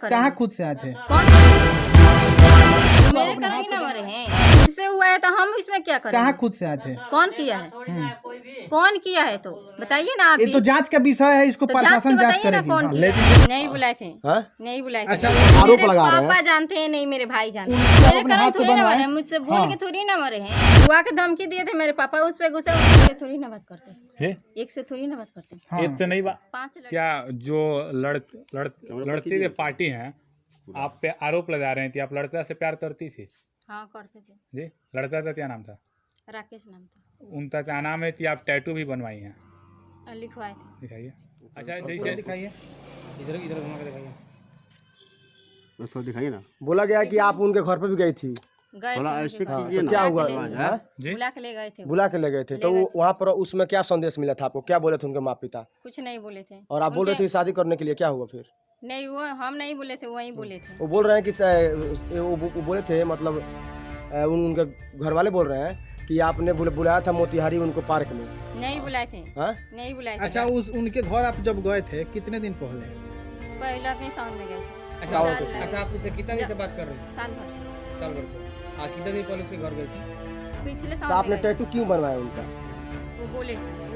कहाँ खुद से आए थे? मेरे कहीं ना मरे हैं, इससे हुआ है तो हम इसमें क्या करें? कहाँ खुद से आए थे? कौन किया है? कौन किया है तो बताइए ना आप ये भी। तो जांच का विषय है, इसको तो प्रशासन जांच बताइए ना करेगी। कौन हाँ, किया लेकिन है? नहीं बुलाए थे, नहीं बुलाए थे। अच्छा, आरोप मेरे लगा रहे हैं। पापा जानते हैं, नहीं मेरे भाई जानते उनको हैं। मेरे अपने कहीं हाथ पे थोड़ी ना बनवाए। मरे हैं, मुझसे बोल हाँ। के थोड़ी ना मरे हैं। बुआ के धमकी दिए थे मेरे पापा, उस पे गुस्सा उससे थोड़ी ना बात करते, एक से थोड़ी ना बात करते। हाँ। एक से नहीं बा 5 लड़के क्या जो लड़ती के पार्टी हैं, आप पे आरोप लगा रहे हैं कि आप लड़का से प्यार करती थी? हाँ करते थे। जी, लड़का का क्या नाम था? राकेश नाम था। उनका क्या नाम है कि आप टैटू भी बनवाई हैं? लिखवाए थे। दिखाइए। अच्छा, पूरा जैसे दिखाइए। इधर घुमा के दिखाइए। तो दिखाइए ना। बोला गया कि आप उनके घर पे भी गई थी। गए थोड़ा थे ऐसे उनके घर। कीजिए ना। क्या हुआ? बुला जी, बुला के ले गए थे। बुला के ले गए थे तो वहाँ पर उसमें क्या संदेश मिला था आपको? क्या बोले थे उनके माता पिता? कुछ नहीं बोले थे। और आप बोल रहे थे शादी करने के लिए, क्या हुआ फिर? नहीं वो हम नहीं बोले थे, वही बोले थे। वो बोल रहे हैं कि वो बोले थे, मतलब उनके घर वाले बोल रहे हैं कि आपने बुलाया था मोतिहारी उनको पार्क में। नहीं बुलाए थे। हाँ? नहीं बुलाए थे। अच्छा, उस उनके घर आप जब गए थे कितने दिन पहले? पहला कहीं साउंड में गए थे। अच्छा, आप उससे कितना दिन से बात कर रहे हैं? साल भर। साल भर से। कितने दिन पहले उसके घर गए थे? पिछले तो साउंड आपने में गए टैटू क्यों बनवाया उनका? थे। वो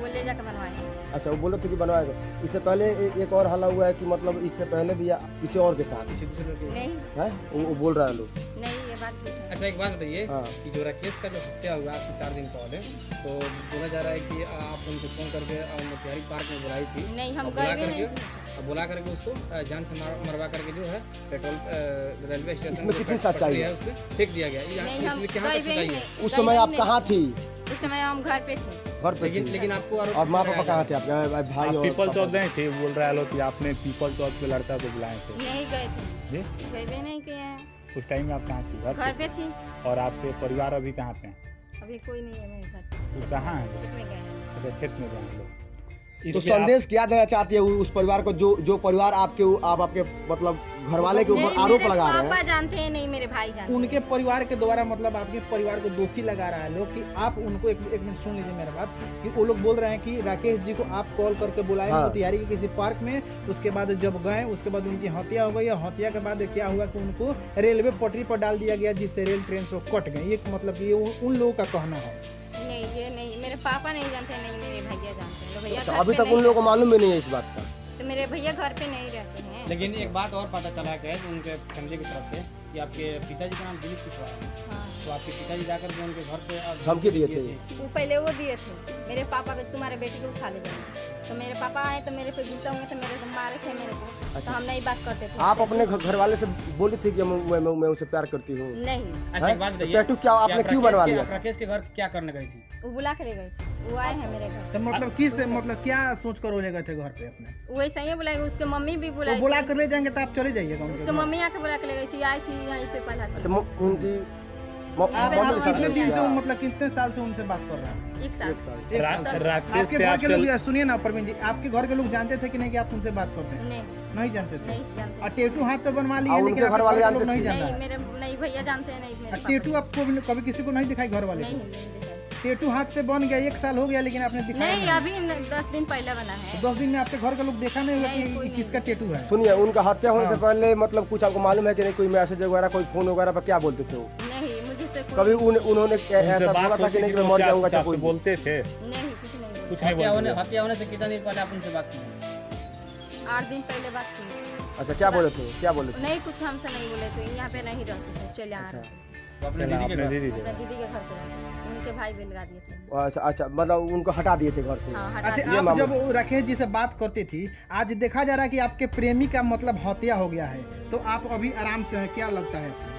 ले जाकर बनवाए। अच्छा, वो बोले थे कि बनवाएगा। इससे पहले एक और हल्ला हुआ है कि मतलब इससे पहले भी किसी और के साथ किसी दूसरे लड़के? नहीं है, वो बोल रहा है लोग। नहीं ये बात झूठ है। अच्छा, एक बात बताइए हाँ। कि जो राकेश का जो हत्या हुआ आज से 4 दिन पहले, तो बोला जा रहा है कि आप उनको फोन करके मोतिहारी पार्क में बुलाई थी। नहीं हम और गए भी नहीं। बुला करके उसको जान से मरवा करके जो है पेट्रोल रेलवे स्टेशन इसमें जो कितनी पेट्रोल सच्चाई पटरी है? उसमें फेंक दिया गया। नहीं हम क्या गए भी सच्चाई है? नहीं। उस समय आप कहाँ थी? उस समय हम घर पे थे। घर पे थी। लेकिन आपको आरोप और माँ लगाया पापा जा रहा कहाँ थे आपके? भाई आप और पीपल पापा? चौक गए थे, बोल रहा है लोग कि आपने पीपल चौक पे लड़का को बुलाए थे। नहीं गए थे। जी, गए भी नहीं किए हैं। उस टाइम में आप कहाँ थी? घर पे थी। और आपके परिवार अभी कहाँ पे हैं? अभी कोई नहीं है मेरे घर पे। वो कहाँ है? खेत में गए हैं। अच्छा, क्षेत्र में गए हैं लोग। तो इसलिए आप- संदेश क्या देना चाहती है उस परिवार को, जो परिवार आपके मतलब घर वाले के ऊपर नहीं, आरोप मेरे लगा रहे पापा हैं? जानते हैं, नहीं मेरे भाई जानते हैं। उनके परिवार के द्वारा मतलब आपके परिवार को दोषी लगा रहा है लोग कि आप उनको एक मिनट सुन लीजिए मेरा बात, कि वो लोग बोल रहे हैं कि राकेश जी को आप कॉल करके बुलाए हाँ। मोतिहारी के किसी पार्क में, उसके बाद जब गए उसके बाद उनकी हत्या हो गई। हत्या के बाद क्या हुआ कि उनको रेलवे पटरी पर डाल दिया गया, जिससे रेल ट्रेन से कट गई। ये मतलब ये उन लोगों का कहना है। नहीं ये नहीं, मेरे पापा नहीं जानते, नहीं मेरे भैया जानते हैं। भैया अच्छा, घर अभी पे तक नहीं उन लोगों को रहते। मालूम भी नहीं है इस बात का। तो मेरे भैया घर पे नहीं रहते हैं। लेकिन एक बात और पता चला है कि उनके फैमिली की तरफ से कि आपके पिताजी का नाम दिलीप कुशवाहा है। हाँ। तो आपके पिताजी जाकर के उनके घर पे धमकी दिए थे? वो पहले वो दिए थे मेरे पापा को, तुम्हारे बेटी को उठा ले जाएंगे। तो मेरे पापा आए तो मेरे पे गुस्सा हुए थे, मेरे को मारे थे मेरे को। तो हम नहीं बात करते थे। आप अपने घर वाले से बोली थी कि मैं उसे प्यार करती हूँ? नहीं, अच्छा, एक बात तो बताइए, टैटू क्या आपने क्यों बनवा लिया? आप राकेश के घर क्या करने गई थी? वो बुला के ले गए थे। वो आए हैं मेरे घर। तो मतलब किस मतलब क्या सोच कर वो ले गए थे घर पे अपने? वो ऐसा ही बुलाएंगे, उसके मम्मी भी वो बुलाई बुला थी। कर ले जाएंगे तो आप चले जाइएगा उनके उसके घर। मम्मी आके बुला के ले गई थी, आई थी यहीं पे पहला अच्छा, था। उनकी आप मम्मी के साथ कितने नहीं दिन से किया? मतलब कितने साल से उनसे बात कर रहे हैं? एक साल। एक साल। एक रा- साल। राकेश आपके से घर के आपसे- लोग, सुनिए ना प्रवीण जी, आपके घर के लोग जानते थे कि नहीं कि आप उनसे बात करते हैं? नहीं नहीं जानते थे। नहीं जानते। और टैटू हाथ पे बनवा लिए और लेकिन उनके आपके घर वाले के लोग जानते नहीं थे? जानता नहीं है। मेरे नहीं भैया जानते हैं, नहीं मेरे और पापा। टैटू आपको कभी किसी को नहीं दिखाई घर वाले नहीं को? नहीं दिखाया। टैटू हाथ पे बन गया, 1 साल हो गया लेकिन आपने दिखाया नहीं अभी 10 दिन पहले बना है। 10 दिन में आपके घर का लोग देखा नहीं होगा नहीं, कि कोई किसका टैटू है? सुनिए, उनका हत्या होने से हाँ। पहले मतलब कुछ आपको मालूम है कि नहीं? कोई मैसेज वगैरह, कोई फोन वगैरह पर क्या बोलते थे वो? नहीं मुझे से कभी कोई उन्होंने उनसे ऐसा बात बोला था होती कि नहीं कि थी, मैं वो मर क्या जाऊंगा? कुछ क्या आपसे कोई बोलते थे? नहीं कुछ नहीं बोला। कुछ नहीं बोलते? हत्या होने से कितना दिन पहले आप उनसे बात की? 8 दिन पहले बात की। अच्छा, क्या बोले थे? क्या बोले थे? नहीं कुछ हमसे नहीं बोले थे, यहाँ पे नहीं रहते थे, चले आ रहे थे। तो अपने चला, दीदी के अपने घर? दीदी अपने थे। दीदी के घर पे रहते थे, उनके भाई भी लगा दिए थे। अच्छा अच्छा, मतलब उनको हटा दिए थे घर से? हाँ हटा अच्छा, दिए। आप मामला- जब वो राकेश जी से बात करती थी, आज देखा जा रहा है कि आपके प्रेमी का मतलब हत्या हो गया है, तो आप अभी आराम से हैं, क्या लगता है आपको?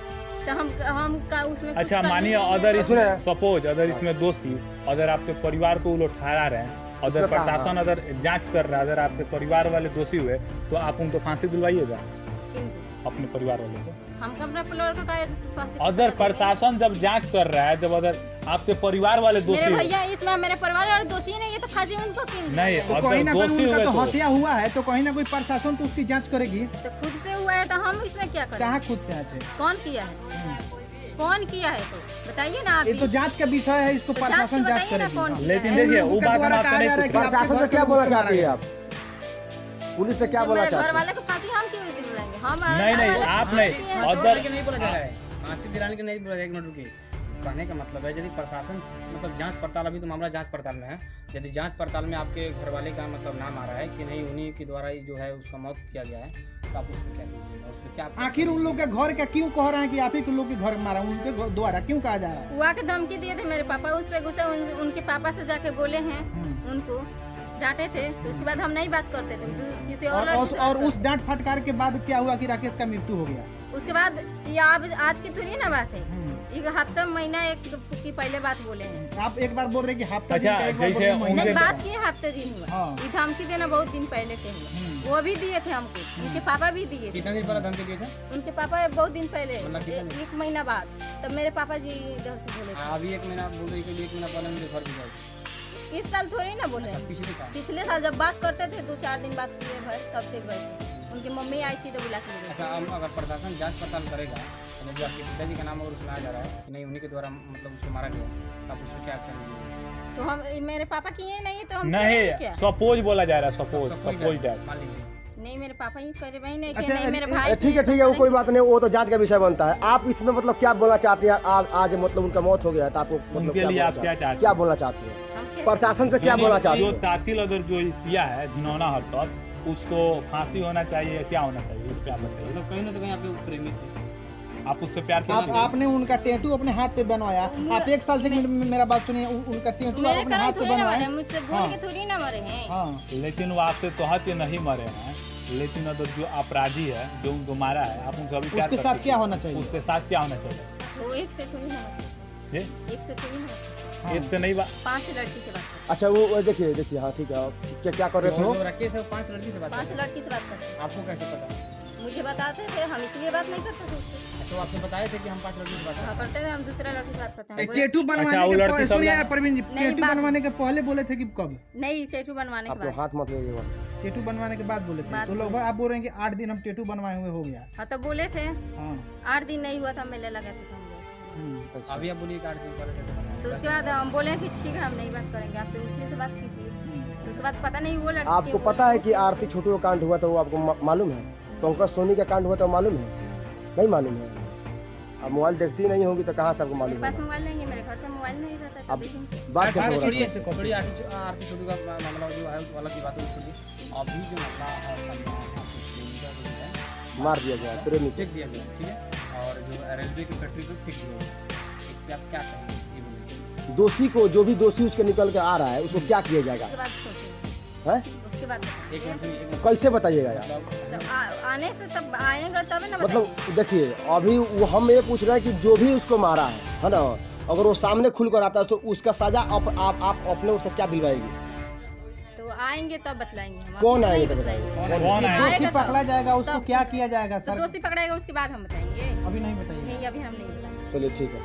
तो हम का उसमें कुछ अच्छा, कर मानिए नहीं है अगर तो- सुने। इसमें सपोज अगर इसमें दोषी अगर आपके परिवार को वो लोग ठहरा रहे हैं, अगर इसमें कहा- प्रशासन अगर जांच कर रहा है, अगर आपके परिवार वाले दोषी हुए तो आप उनको फांसी दिलवाइएगा किनको? अपने परिवार वालों को? हम अपने परिवार को काहे फांसी अगर दिला देंगे? प्रशासन जब जांच कर रहा है, जब अगर आपके परिवार वाले दोषी मेरे हुए, भैया इसमें मेरे परिवार वाले दोषी नहीं है तो फांसी उनको क्यों नहीं, दिलाएंगे? तो अगर कहीं ना कहीं दोषी उनका हुए तो तो- हत्या हुआ है, तो कहीं ना कोई प्रशासन तो उसकी जांच करेगी। तो खुद से हुआ है तो हम इसमें क्या करें? कहाँ खुद से आए थे? कौन किया है? कौन किया है तो बताइए ना आप ये भी। तो जांच का विषय है, इसको तो जांच प्रशासन के जांच बताइए ना करेगी। कौन हाँ। किया लेकिन है? देखिए, उन वो लोगों के बात हम द्वारा आपसे कहा नहीं जा रहा है पूछ कि रहे। आपके प्रशासन घर से पे क्या लोग बोलना उसको चाहती है मारा आप? पुलिस से क्या तो बोलना मेरे घर चाहती है? वाले को फांसी हम क्यों दिलवाएंगे? हम नहीं आप नहीं अदर के नहीं बोला जा रहा है, फांसी दिलाने के नहीं बोला, एक मिनट रुकिए। कहने का मतलब है यदि प्रशासन मतलब जांच पड़ताल, अभी तो मामला जांच पड़ताल में है, यदि जांच पड़ताल में आपके घर वाले का मतलब नाम आ रहा है कि नहीं उन्हीं के द्वारा ही जो है उसका मौत किया गया है, तो आप उसमें क्या कीजिएगा, उसमें क्या आखिर उन लोग के घर का क्यों कह रहे हैं कि आप ही के लोग के घर मारा, उनके द्वारा क्यों कहा जा रहा है? हुआ के धमकी दिए थे मेरे पापा, उस पे गुस्सा उनके पापा से जाके बोले हैं, उनको डांटे थे, तो उसके बाद हम नहीं बात करते थे किसी और लड़की से। और उस डांट फटकार के बाद क्या हुआ कि राकेश का मृत्यु हो गया? उसके बाद ये आज की थोड़ी ना बात है, एक हफ्ता महीना एक की पहले बात बोले हैं। आप एक बार बोल रहे कि हफ्ता अच्छा, दिन का, एक बार जैसे बोल रहे महीना नहीं, का। बात किए हफ्ते दिन हुआ, हाँ। ये धमकी देना बहुत दिन पहले से हुआ, वो भी दिए थे हमको, उनके पापा भी दिए थे, कितना दिन पहले धमकी दिए थे? उनके पापा बहुत दिन पहले, मतलब कितना दिन? एक महीना बाद, तब मेरे पापा जी इधर से बोले थे। अभी 1 महीना बोल रही कि 1 महीना पहले मुझे घर भिजवाओ। इस साल थोड़ी ना बोले हैं, पिछले साल पिछले साल जब बात करते थे 2-4 दिन बात किए भाई, तब तक गए, उनकी मम्मी आई थी तो बुला के ले गई। अच्छा, अब अगर प्रशासन जांच पड़ताल करेगा, यदि आपके पिताजी का नाम अगर सुनाया जा रहा है कि नहीं उन्हीं के द्वारा मतलब उसको मारा गया, तो आप उसमें क्या एक्शन लीजिएगा? तो हम मेरे पापा किए नहीं तो हम करेंगे नहीं, क्या? सपोज बोला जा रहा है, सपोज सपोज दैट। मान लीजिए नहीं मेरे पापा ही करे भाई, नहीं अच्छा, नहीं मेरे भाई ठीक है वो कोई बात नहीं, वो तो जांच का विषय बनता है। आप इसमें मतलब क्या बोलना चाहते हैं? आज मतलब उनका मौत हो गया तो आपको मतलब उनके लिए आप क्या चाहते हैं? क्या बोलना चाहते हैं? प्रशासन से क्या बोलना चाहते जो हैं? तातिल अगर जो किया है घिनौना हरकत, उसको फांसी होना चाहिए, क्या होना चाहिए, इस पे आप बताइए। मतलब कहीं ना तो कहीं आपके प्रेमी थे, आप उससे प्यार आपने उनका टैटू अपने हाथ पे बनवाया, आप 1 साल से मेरा बात सुनिए, उनका टैटू आप मेरे अपने हाथ कारण पे थोड़ी ना मरे, बनवाए। मुझसे बोल के थोड़ी ना मरे हैं। हाँ, लेकिन वो आपसे तोहत नहीं मरे हैं, लेकिन अगर जो अपराधी है जो उनको मारा है, आप उनसे अभी प्यार उसके करते साथ हैं। क्या होना चाहिए? उसके साथ क्या होना चाहिए? वो एक से थोड़ी ना मरे, ये एक से थोड़ी ना मरे, एक से नहीं बात। 5 लड़की से बात करते अच्छा वो देखिए हाँ ठीक है, क्या क्या कर रहे थे? जो राकेश है वो 5 लड़की से बात हैं, 5 करता लड़की से बात करते है। आपको कैसे पता? हैं। मुझे बताते थे, हम इसलिए बात नहीं करते थे उससे, तो आपसे बताए थे कि हम 5 लड़की से बात हाँ करते थे, हम दूसरा लड़की से बात करते हैं। बोले, टैटू अच्छा, बनवाने वो के लड़की पहले सब सुनिए लोग- प्रवीण जी, नहीं, टैटू बात- बनवाने के पहले बोले थे कि कब? नहीं टैटू बनवाने के आपको बाद, हाथ मत लीजिएगा। टैटू बनवाने के बाद बोले थे, बात तो लगभग आप बोल रहे हैं कि 8 दिन हम टैटू बनवाए हुए हो गया। हाँ तो बोले थे, हाँ, 8 दिन नहीं हुआ था, मेले लगे थे तो हम गए। करते? अभी आप बोलिए 8 दिन पहले तो उसके बाद हम बोले कि ठीक है हम नहीं बात करेंगे आपसे, उसी से बात कीजिए। तो उसके बाद पता नहीं वो लड़की आपको पता है कि आरती छोटू का कांड हुआ था, वो आपको मालूम है? पंकज सोनी का कांड हुआ था, मालूम है? नहीं मालूम है? अब मोबाइल देखती नहीं होगी तो कहाँ से आपको मेरे मालूम पास है? मोबाइल नहीं है, मेरे घर पे मोबाइल नहीं रहता है, अब तो देखेंगे। बात क्या हो रहा छोड़िए है? छोड़िए, आरती छोटू का मामला जो है वाला की बात है छोड़िए। अभी जो मामला है मार दिया गया प्रेमी को। फेंक दिया गया, ठीक है, और जो रेलवे की पटरी को फेंक दिया गया, इस पे आप क्या कहेंगे ये बोलिए? दोषी को, जो भी दोषी उसके निकल के आ रहा है, उसको क्या किया जाएगा? उसके बाद सोचिए, है उसके बाद एक मिनट सुनिए, एक मिनट। कैसे बताइएगा यार? मतलब तो आने से तब आएगा तब ना बताएंगे। मतलब देखिए अभी वो हम ये पूछ रहे हैं कि जो भी उसको मारा है ना, अगर वो सामने खुल कर आता है तो उसका सजा आप अपने उसको क्या दिलवाएगी? तो आएंगे तब बतलाएंगे हम, कौन अभी आएंगे नहीं तो बतलाएंगे। कौन है? दोषी आएगा पकड़ा तब। जाएगा, उसको तब क्या उसको- किया जाएगा तो सर? दोषी पकड़ाएगा उसके बाद हम बताएंगे, अभी नहीं बताइए। नहीं अभी हम नहीं बताएंगे। चलिए ठीक है।